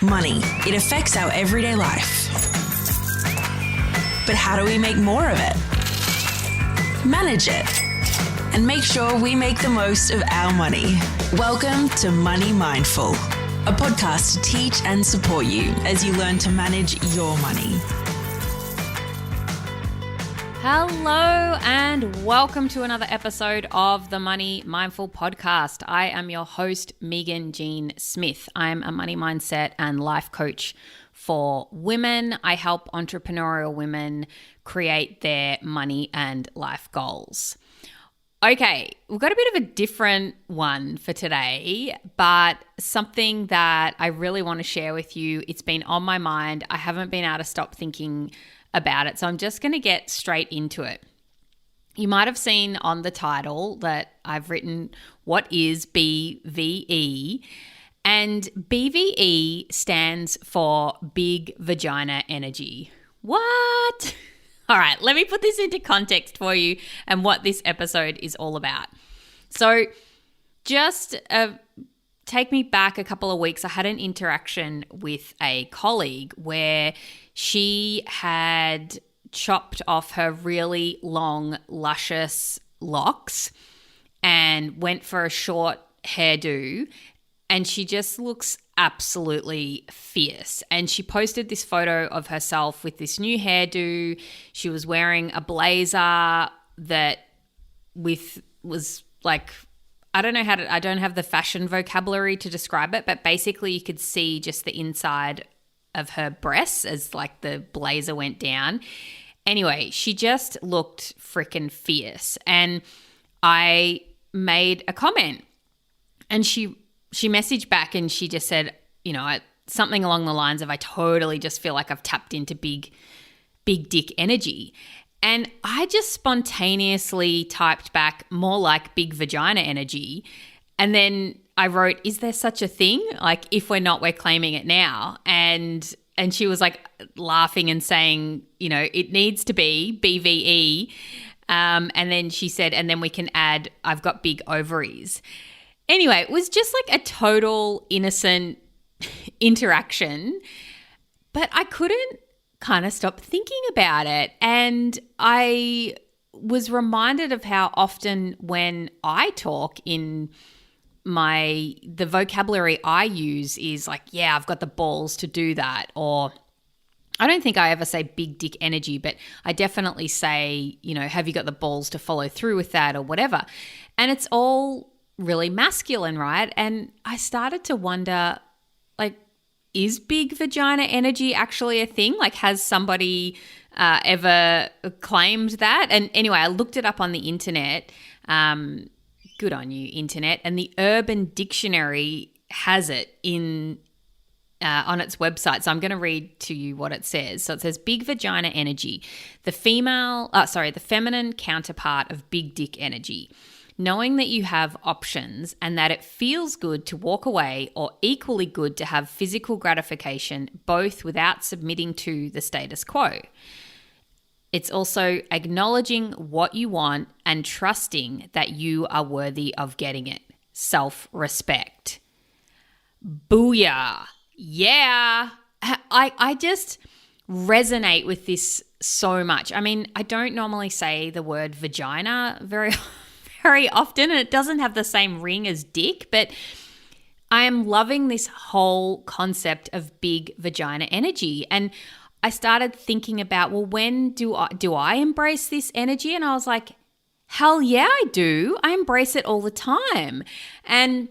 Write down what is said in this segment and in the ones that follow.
Money. It affects our everyday life. But how do we make more of it? Manage it. And make sure we make the most of our money. Welcome to Money Mindful, a podcast to teach and support you as you learn to manage your money. Hello and welcome to another episode of the Money Mindful podcast. I am your host, Meaghan Jean Smith. I'm a money mindset and life coach for women. I help entrepreneurial women create their money and life goals. Okay, we've got a bit of a different one for today, but something that I really want to share with you. It's been on my mind. I haven't been able to stop thinking about it, so I'm just going to get straight into it. You might have seen on the title that I've written, what is BVE? And BVE stands for Big Vagina Energy. What? All right, let me put this into context for you and what this episode is all about. So just take me back a couple of weeks. I had an interaction with a colleague where she had chopped off her really long, luscious locks and went for a short hairdo, and she just looks absolutely fierce. And she posted this photo of herself with this new hairdo. She was wearing a blazer that was like, I don't have the fashion vocabulary to describe it, but basically you could see just the inside of her breasts as like the blazer went down. Anyway, she just looked freaking fierce. And I made a comment and she messaged back and she just said, something along the lines of, I totally just feel like I've tapped into big dick energy. And I just spontaneously typed back more like big vagina energy. And then I wrote, is there such a thing? Like, if we're not, we're claiming it now. And she was like laughing and saying, it needs to be BVE. And then she said, and then we can add, I've got big ovaries. Anyway, it was just like a total innocent interaction, but I couldn't kind of stop thinking about it. And I was reminded of how often when I talk in the vocabulary I use is like, yeah, I've got the balls to do that. Or I don't think I ever say big dick energy, but I definitely say, have you got the balls to follow through with that or whatever. And it's all really masculine, right? And I started to wonder, like, is big vagina energy actually a thing? Like, has somebody ever claimed that? And anyway, I looked it up on the internet. Good on you, internet. And the Urban Dictionary has it on its website. So I'm going to read to you what it says. So it says big vagina energy, the feminine counterpart of big dick energy. Knowing that you have options and that it feels good to walk away or equally good to have physical gratification, both without submitting to the status quo. It's also acknowledging what you want and trusting that you are worthy of getting it. Self-respect. Booyah. Yeah. I just resonate with this so much. I mean, I don't normally say the word vagina very often, and it doesn't have the same ring as dick, but I am loving this whole concept of big vagina energy. And I started thinking about, well, when do I embrace this energy? And I was like, hell yeah, I do. I embrace it all the time. And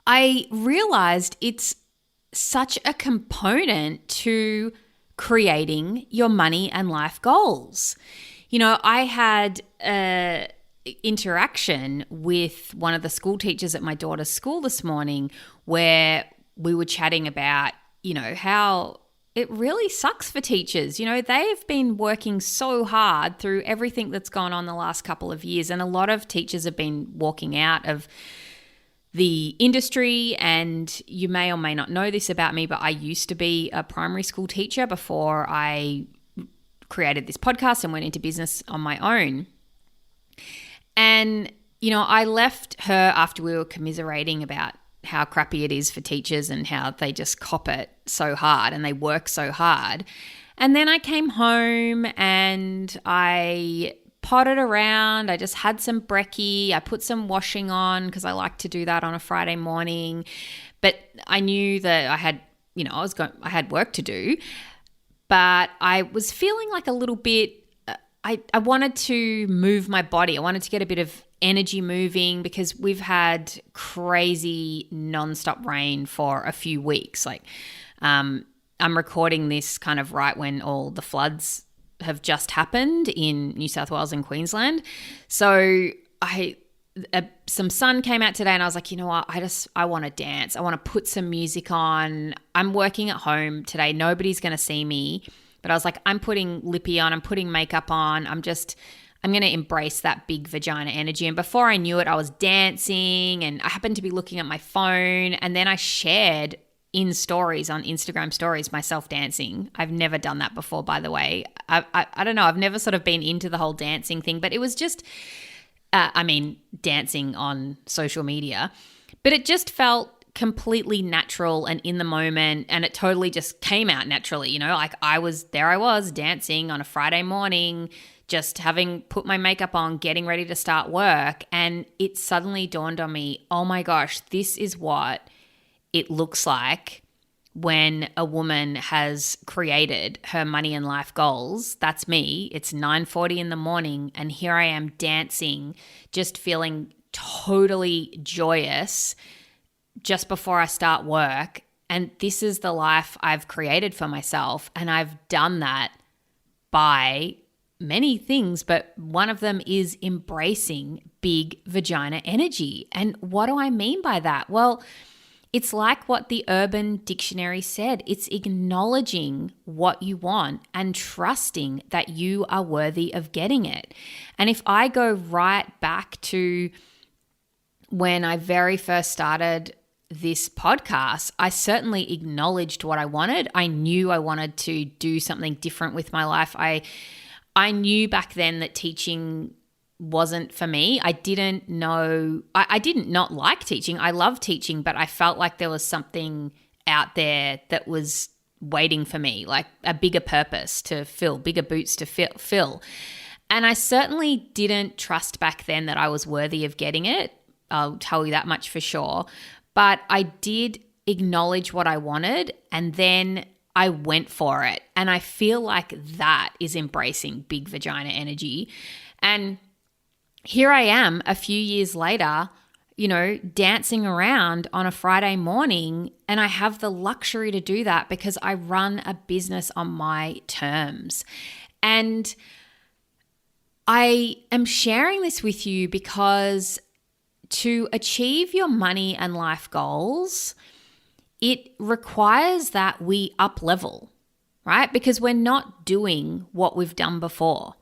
I realized it's such a component to creating your money and life goals. I had interaction with one of the school teachers at my daughter's school this morning where we were chatting about, how it really sucks for teachers. They've been working so hard through everything that's gone on the last couple of years, and a lot of teachers have been walking out of the industry. And you may or may not know this about me, but I used to be a primary school teacher before I created this podcast and went into business on my own. And, I left her after we were commiserating about how crappy it is for teachers and how they just cop it so hard and they work so hard. And then I came home and I potted around. I just had some brekkie. I put some washing on because I like to do that on a Friday morning. But I knew that I had, I had work to do. But I was feeling like a little bit, I wanted to move my body. I wanted to get a bit of energy moving because we've had crazy nonstop rain for a few weeks. I'm recording this kind of right when all the floods have just happened in New South Wales and Queensland. So some sun came out today and I was like, you know what? I want to dance. I want to put some music on. I'm working at home today. Nobody's going to see me. But I was like, I'm putting lippy on. I'm putting makeup on. I'm going to embrace that big vagina energy. And before I knew it, I was dancing and I happened to be looking at my phone. And then I shared in stories, on Instagram stories, myself dancing. I've never done that before, by the way. I don't know. I've never sort of been into the whole dancing thing, but it was just, dancing on social media. But it just felt completely natural and in the moment, and it totally just came out naturally, like I was dancing on a Friday morning, just having put my makeup on, getting ready to start work, and it suddenly dawned on me, oh my gosh, this is what it looks like when a woman has created her money and life goals. That's me. It's 9:40 in the morning and here I am dancing, just feeling totally joyous just before I start work. And this is the life I've created for myself. And I've done that by many things, but one of them is embracing big vagina energy. And what do I mean by that? Well, it's like what the Urban Dictionary said. It's acknowledging what you want and trusting that you are worthy of getting it. And if I go right back to when I very first started this podcast, I certainly acknowledged what I wanted. I knew I wanted to do something different with my life. I knew back then that teaching wasn't for me. I didn't know, I didn't not like teaching. I love teaching, but I felt like there was something out there that was waiting for me, like a bigger purpose to fill, bigger boots to fill. And I certainly didn't trust back then that I was worthy of getting it. I'll tell you that much for sure. But I did acknowledge what I wanted and then I went for it. And I feel like that is embracing big vagina energy. And here I am a few years later, dancing around on a Friday morning, and I have the luxury to do that because I run a business on my terms. And I am sharing this with you because to achieve your money and life goals, it requires that we up level, right? Because we're not doing what we've done before.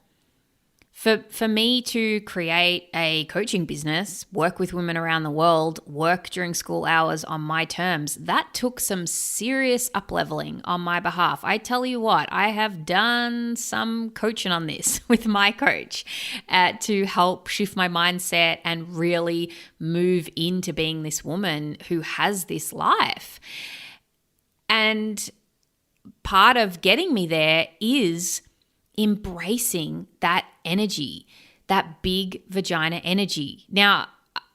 For me to create a coaching business, work with women around the world, work during school hours on my terms, that took some serious up-leveling on my behalf. I tell you what, I have done some coaching on this with my coach to help shift my mindset and really move into being this woman who has this life. And part of getting me there is embracing that energy, that big vagina energy. Now,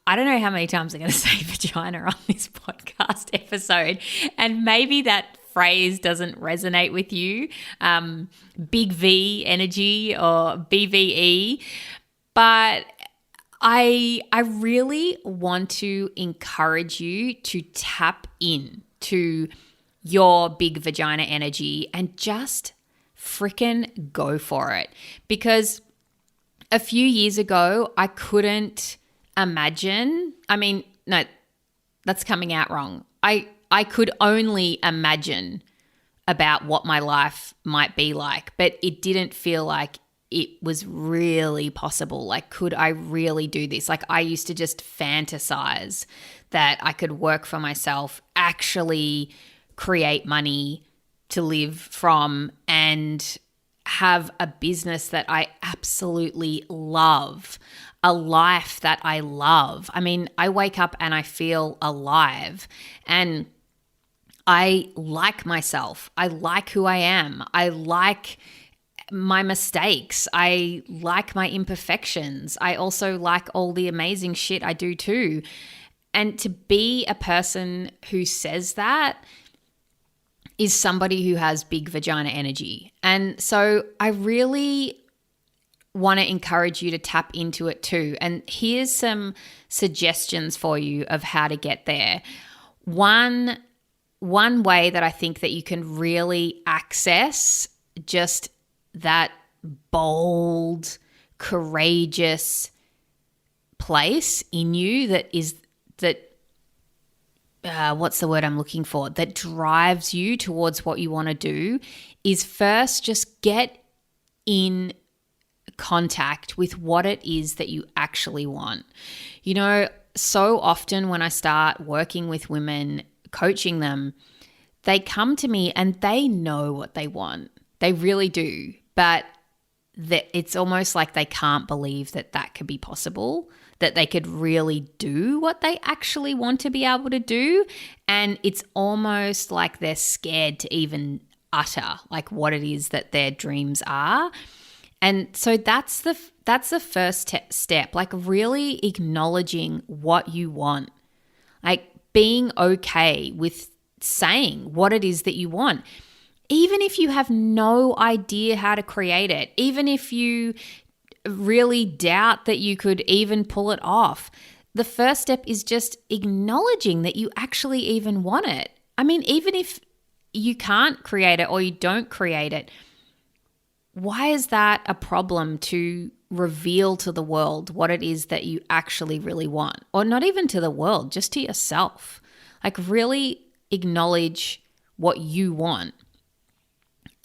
I don't know how many times I'm going to say vagina on this podcast episode, and maybe that phrase doesn't resonate with you, big V energy or BVE, but I really want to encourage you to tap in to your big vagina energy and just freaking go for it. Because a few years ago, I couldn't imagine, no, that's coming out wrong. I could only imagine about what my life might be like, but it didn't feel like it was really possible. Like, could I really do this? Like, I used to just fantasize that I could work for myself, actually create money to live from, and have a business that I absolutely love, a life that I love. I mean, I wake up and I feel alive, and I like myself. I like who I am. I like my mistakes. I like my imperfections. I also like all the amazing shit I do too. And to be a person who says that is somebody who has big vagina energy. And so I really want to encourage you to tap into it too. And here's some suggestions for you of how to get there. One way that I think that you can really access just that bold, courageous place in you what's the word I'm looking for? That drives you towards what you want to do is first just get in contact with what it is that you actually want. You know, so often when I start working with women, coaching them, they come to me and they know what they want. They really do. But it's almost like they can't believe that could be possible, that they could really do what they actually want to be able to do. And it's almost like they're scared to even utter like what it is that their dreams are. And so that's the first step, like really acknowledging what you want, like being okay with saying what it is that you want. Even if you have no idea how to create it, even if you really doubt that you could even pull it off, the first step is just acknowledging that you actually even want it. I mean, even if you can't create it or you don't create it, why is that a problem to reveal to the world what it is that you actually really want? Or not even to the world, just to yourself. Like really acknowledge what you want.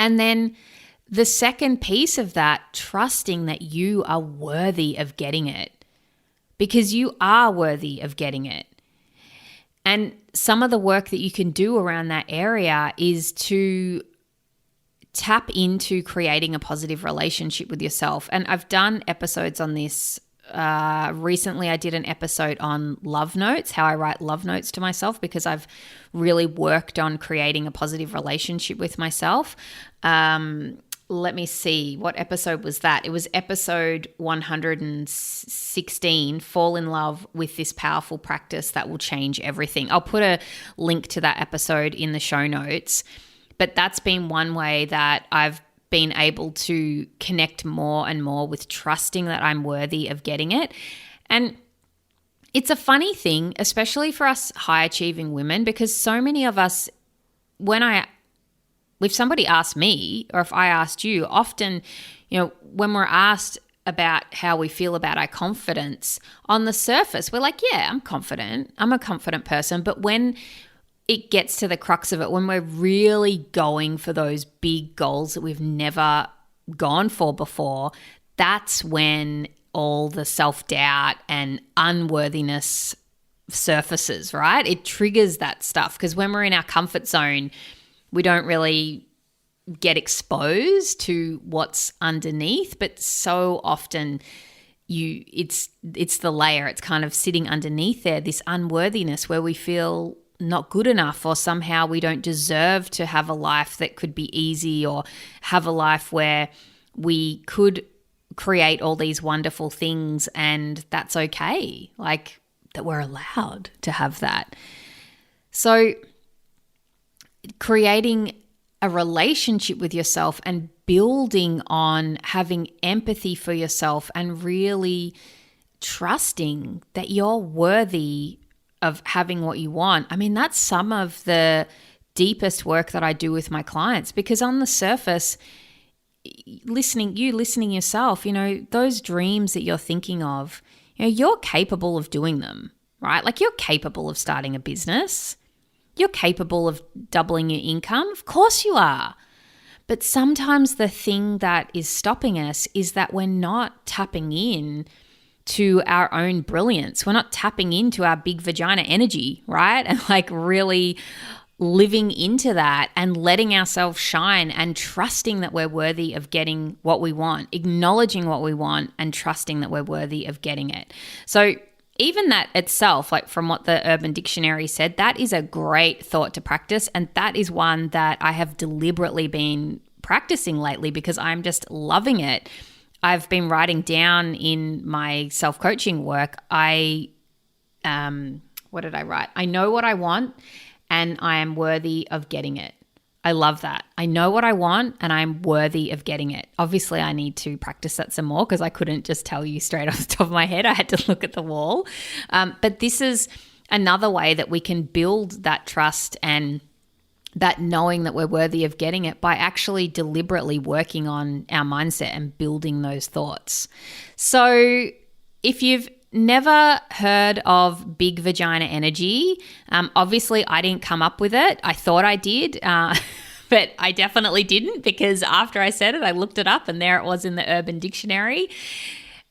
And then the second piece of that, trusting that you are worthy of getting it, because you are worthy of getting it. And some of the work that you can do around that area is to tap into creating a positive relationship with yourself. And I've done episodes on this. Recently, I did an episode on love notes, how I write love notes to myself, because I've really worked on creating a positive relationship with myself. Let me see, what episode was that? It was episode 116, Fall in Love with This Powerful Practice That Will Change Everything. I'll put a link to that episode in the show notes. But that's been one way that I've been able to connect more and more with trusting that I'm worthy of getting it. And it's a funny thing, especially for us high achieving women, because so many of us, if somebody asked me or if I asked you, often, when we're asked about how we feel about our confidence, on the surface, we're like, yeah, I'm confident. I'm a confident person. But when it gets to the crux of it, when we're really going for those big goals that we've never gone for before, that's when all the self-doubt and unworthiness surfaces, right? It triggers that stuff because when we're in our comfort zone, we don't really get exposed to what's underneath, but so often it's the layer, it's kind of sitting underneath there, this unworthiness where we feel not good enough, or somehow we don't deserve to have a life that could be easy, or have a life where we could create all these wonderful things and that's okay, like that we're allowed to have that. So creating a relationship with yourself and building on having empathy for yourself and really trusting that you're worthy of having what you want. I mean, that's some of the deepest work that I do with my clients, because on the surface, listening yourself, those dreams that you're thinking of, you're capable of doing them, right? Like you're capable of starting a business. You're capable of doubling your income. Of course you are. But sometimes the thing that is stopping us is that we're not tapping in to our own brilliance. We're not tapping into our big vagina energy, right? And like really living into that and letting ourselves shine and trusting that we're worthy of getting what we want, acknowledging what we want and trusting that we're worthy of getting it. So even that itself, like from what the Urban Dictionary said, that is a great thought to practice. And that is one that I have deliberately been practicing lately because I'm just loving it. I've been writing down in my self-coaching work, what did I write? I know what I want and I am worthy of getting it. I love that. I know what I want and I'm worthy of getting it. Obviously, I need to practice that some more because I couldn't just tell you straight off the top of my head. I had to look at the wall. But this is another way that we can build that trust and that knowing that we're worthy of getting it by actually deliberately working on our mindset and building those thoughts. So if you've never heard of big vagina energy, obviously I didn't come up with it. I thought I did, but I definitely didn't because after I said it, I looked it up and there it was in the Urban Dictionary.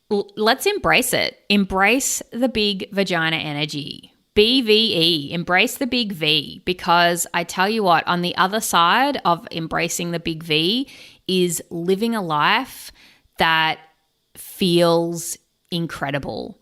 Let's embrace it. Embrace the big vagina energy. BVE, embrace the big V, because I tell you what, on the other side of embracing the big V is living a life that feels incredible.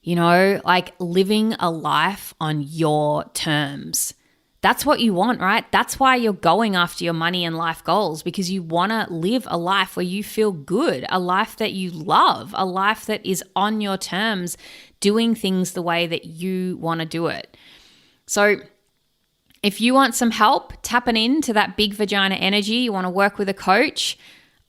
You know, like living a life on your terms. That's what you want, right? That's why you're going after your money and life goals, because you want to live a life where you feel good, a life that you love, a life that is on your terms, doing things the way that you want to do it. So if you want some help tapping into that big vagina energy, you want to work with a coach,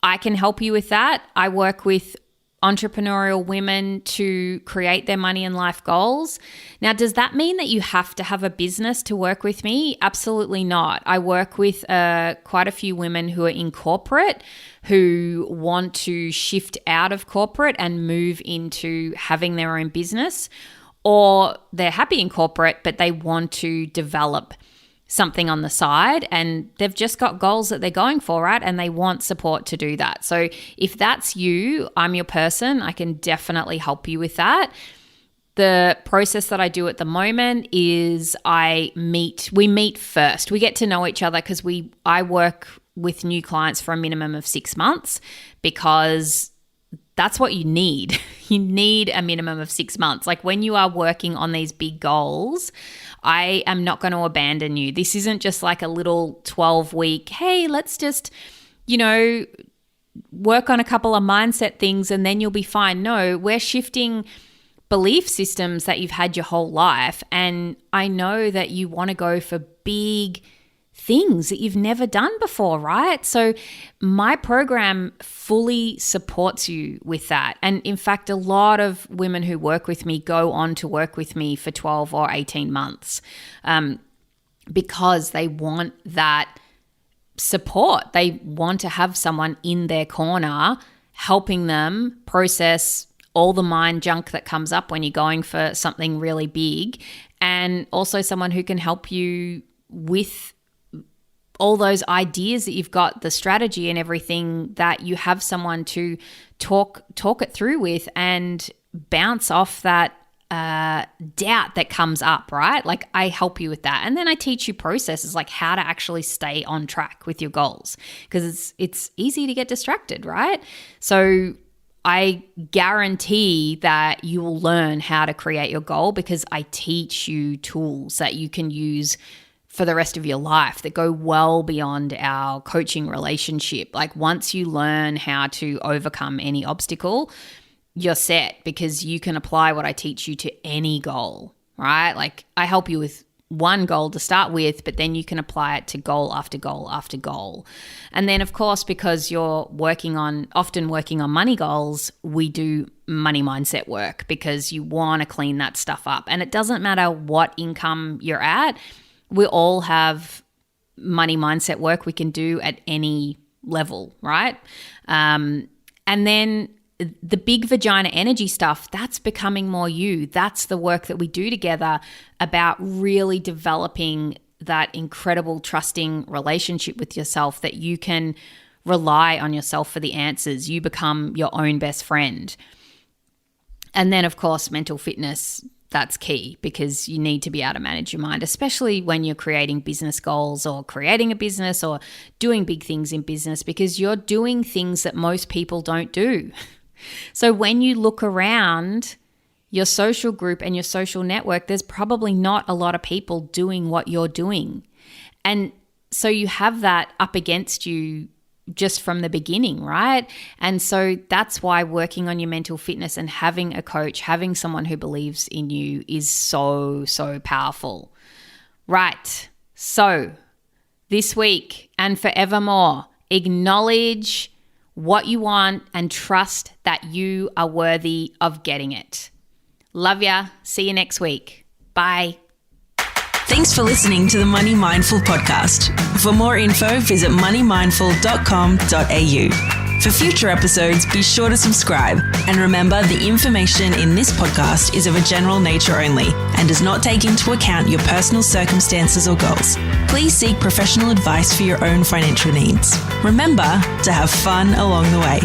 I can help you with that. I work with entrepreneurial women to create their money and life goals. Now, does that mean that you have to have a business to work with me? Absolutely not. I work with quite a few women who are in corporate who want to shift out of corporate and move into having their own business, or they're happy in corporate, but they want to develop something on the side and they've just got goals that they're going for, right? And they want support to do that. So if that's you, I'm your person. I can definitely help you with that. The process that I do at the moment is we meet first. We get to know each other because I work with new clients for a minimum of 6 months because that's what you need. You need a minimum of 6 months. Like when you are working on these big goals, I am not going to abandon you. This isn't just like a little 12-week, hey, let's just, work on a couple of mindset things and then you'll be fine. No, we're shifting belief systems that you've had your whole life. And I know that you want to go for big things that you've never done before, right? So my program fully supports you with that. And in fact, a lot of women who work with me go on to work with me for 12 or 18 months because they want that support. They want to have someone in their corner helping them process all the mind junk that comes up when you're going for something really big, and also someone who can help you with all those ideas that you've got, the strategy and everything, that you have someone to talk it through with and bounce off that doubt that comes up, right? Like I help you with that. And then I teach you processes like how to actually stay on track with your goals, because it's easy to get distracted, right? So I guarantee that you will learn how to create your goal because I teach you tools that you can use for the rest of your life that go well beyond our coaching relationship. Like once you learn how to overcome any obstacle, you're set, because you can apply what I teach you to any goal, right? Like I help you with one goal to start with, but then you can apply it to goal after goal after goal. And then of course, because you're often working on money goals, we do money mindset work because you want to clean that stuff up. And it doesn't matter what income you're at. We all have money mindset work we can do at any level, right? And then the big vagina energy stuff, that's becoming more you. That's the work that we do together about really developing that incredible trusting relationship with yourself that you can rely on yourself for the answers. You become your own best friend. And then, of course, mental fitness. that's key, because you need to be able to manage your mind, especially when you're creating business goals or creating a business or doing big things in business, because you're doing things that most people don't do. So when you look around your social group and your social network, there's probably not a lot of people doing what you're doing. And so you have that up against you just from the beginning, right? And so that's why working on your mental fitness and having a coach, having someone who believes in you is so, so powerful. Right. So this week and forevermore, acknowledge what you want and trust that you are worthy of getting it. Love ya. See you next week. Bye. Thanks for listening to the Money Mindful podcast. For more info, visit moneymindful.com.au. For future episodes, be sure to subscribe. And remember, the information in this podcast is of a general nature only and does not take into account your personal circumstances or goals. Please seek professional advice for your own financial needs. Remember to have fun along the way.